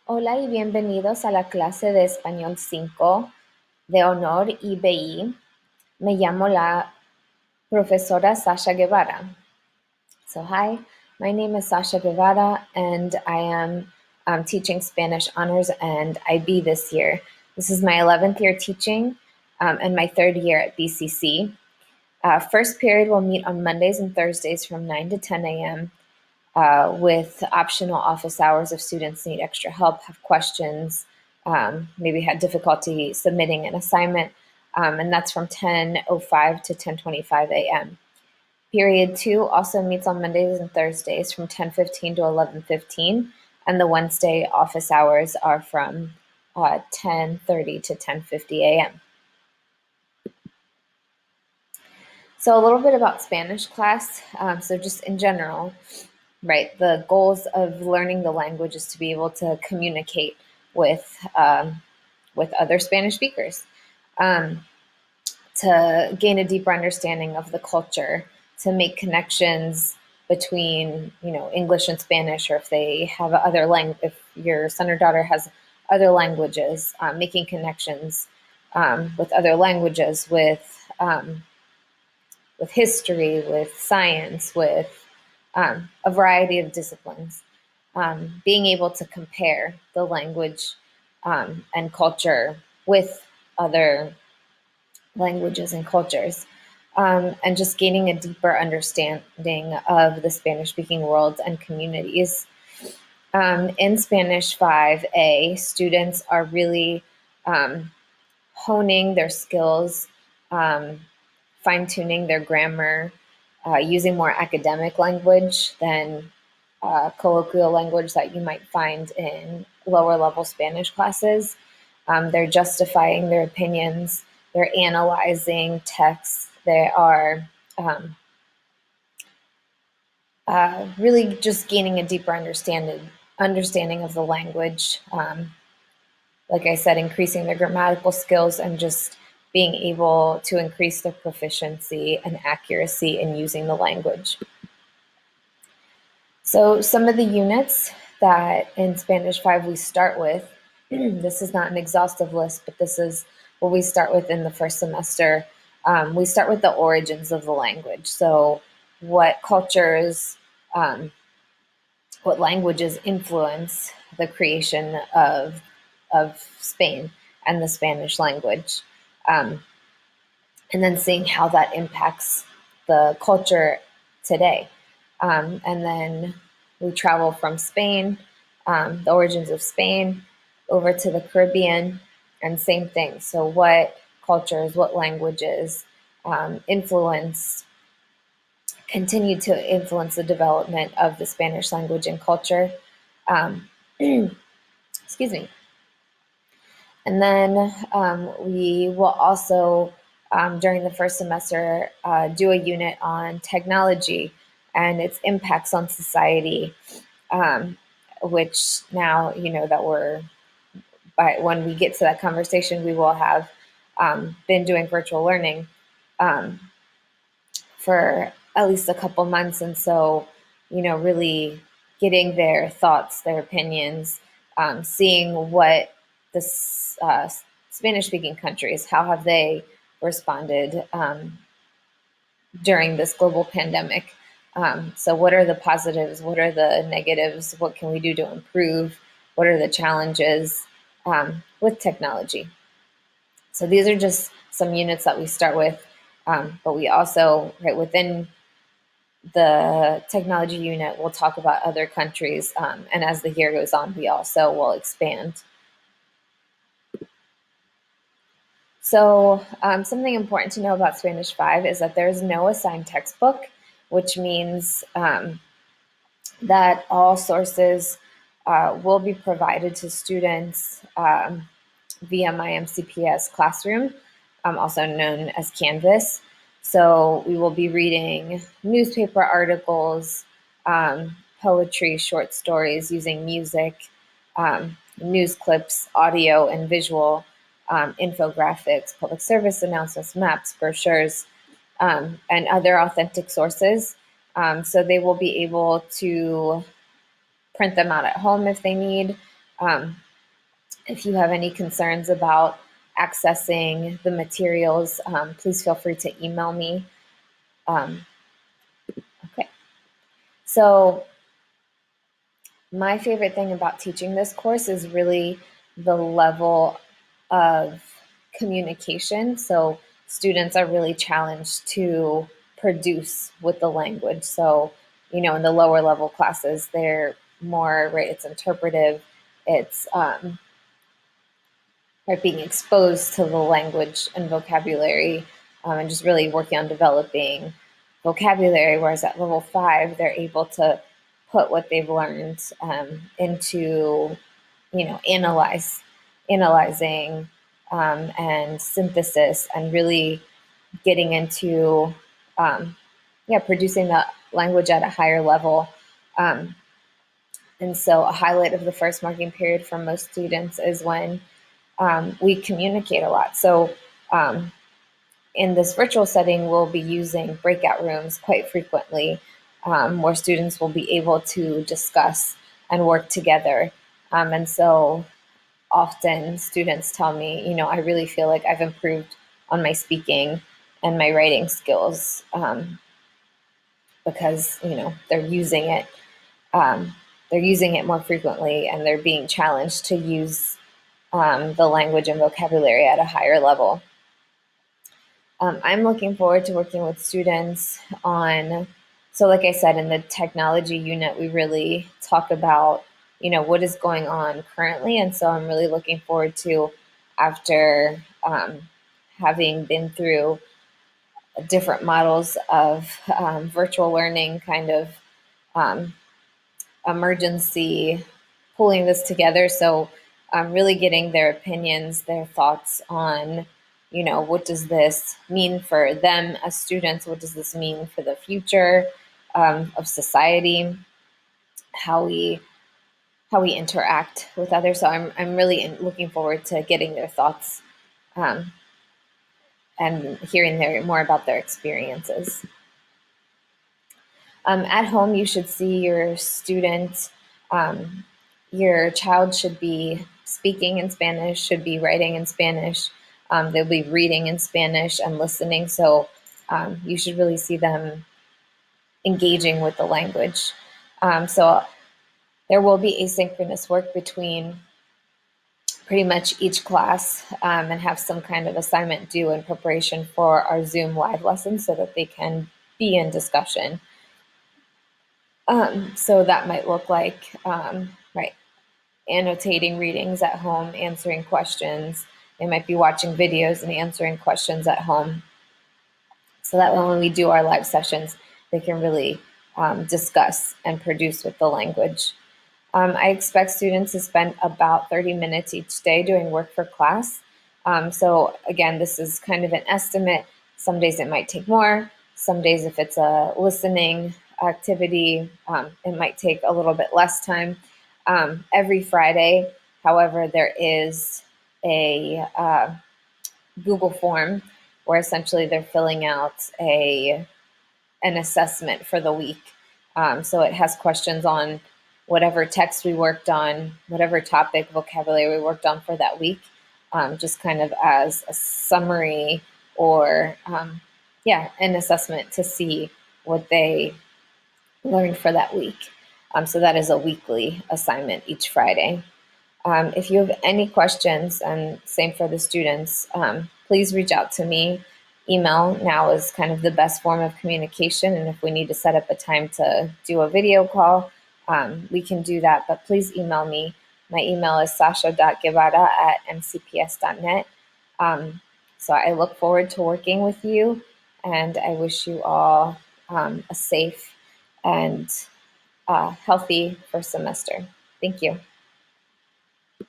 Hola y bienvenidos a la clase de Español 5 de Honor IBI. Me llamo la profesora Sasha Guevara. So hi, my name is Sasha Guevara and I am teaching Spanish Honors and IB this year. This is my 11th year teaching and my third year at BCC. First period will meet on Mondays and Thursdays from 9 to 10 a.m. With optional office hours if students need extra help, have questions, maybe had difficulty submitting an assignment, and that's from 10:05 to 10:25 a.m. Period 2 also meets on Mondays and Thursdays from 10:15 to 11:15, and the Wednesday office hours are from 10:30 to 10:50 a.m. So a little bit about Spanish class. So just in general, right, the goals of learning the language is to be able to communicate with other Spanish speakers, to gain a deeper understanding of the culture, to make connections between English and Spanish, or if they have other if your son or daughter has other languages, making connections with other languages, with history, with science, with a variety of disciplines. Being able to compare the language and culture with other languages and cultures, and just gaining a deeper understanding of the Spanish-speaking world and communities. In Sp5A, students are really honing their skills, fine-tuning their grammar, using more academic language than colloquial language that you might find in lower level Spanish classes. They're justifying their opinions, they're analyzing texts, they are really just gaining a deeper understanding of the language. Like I said, increasing their grammatical skills and just being able to increase their proficiency and accuracy in using the language. So some of the units that in Spanish 5 we start with, this is not an exhaustive list, but this is what we start with in the first semester. We start with the origins of the language. So what cultures, what languages influence the creation of Spain and the Spanish language. And then seeing how that impacts the culture today. And then we travel from Spain, the origins of Spain, over to the Caribbean, and same thing. So what cultures, what languages continue to influence the development of the Spanish language and culture. Excuse me. And then we will also, during the first semester, do a unit on technology and its impacts on society, which now, that when we get to that conversation, we will have been doing virtual learning for at least a couple months. And so, really getting their thoughts, their opinions, seeing what the Spanish-speaking countries, how have they responded during this global pandemic? So what are the positives? What are the negatives? What can we do to improve? What are the challenges with technology? So these are just some units that we start with, but we also, right within the technology unit, we'll talk about other countries, and as the year goes on, we also will expand. So something important to know about Spanish 5 is that there's no assigned textbook, which means that all sources will be provided to students via my MCPS classroom, also known as Canvas. So we will be reading newspaper articles, poetry, short stories, using music, news clips, audio and visual, infographics, public service announcements, maps, brochures, and other authentic sources. So they will be able to print them out at home if they need, If you have any concerns about accessing the materials, please feel free to email me. Okay. So my favorite thing about teaching this course is really the level of communication. So students are really challenged to produce with the language. So, in the lower level classes, they're more, right, it's interpretive, it's right, being exposed to the language and vocabulary, and just really working on developing vocabulary. Whereas at level 5, they're able to put what they've learned into, analyzing and synthesis, and really getting into, producing the language at a higher level. And so a highlight of the first marking period for most students is when we communicate a lot. So in this virtual setting, we'll be using breakout rooms quite frequently, where students will be able to discuss and work together. And so often students tell me, I really feel like I've improved on my speaking and my writing skills, because, they're using it. They're using it more frequently, and they're being challenged to use the language and vocabulary at a higher level. I'm looking forward to working with students on, so like I said, in the technology unit, we really talk about, what is going on currently. And so I'm really looking forward to, after having been through different models of virtual learning, kind of emergency, pulling this together. So really getting their opinions, their thoughts on, what does this mean for them as students? What does this mean for the future of society? How we interact with others. So I'm really looking forward to getting their thoughts and hearing more about their experiences. At home, you should see your student. Your child should be speaking in Spanish, should be writing in Spanish. They'll be reading in Spanish and listening. So you should really see them engaging with the language. So there will be asynchronous work between pretty much each class, and have some kind of assignment due in preparation for our Zoom live lessons so that they can be in discussion. So that might look like, right, annotating readings at home, answering questions. They might be watching videos and answering questions at home, so that when we do our live sessions, they can really discuss and produce with the language. I expect students to spend about 30 minutes each day doing work for class. So again, this is kind of an estimate. Some days it might take more. Some days, if it's a listening activity, it might take a little bit less time. Every Friday, however, there is a Google form where essentially they're filling out an assessment for the week. So it has questions on whatever text we worked on, whatever topic, vocabulary we worked on for that week, just kind of as a summary or, an assessment to see what they learned for that week. So that is a weekly assignment each Friday. If you have any questions, and same for the students, please reach out to me. Email now is kind of the best form of communication, and if we need to set up a time to do a video call, we can do that, but please email me. My email is sasha.guevara@mcps.net. So I look forward to working with you, and I wish you all a safe and healthy first semester. Thank you.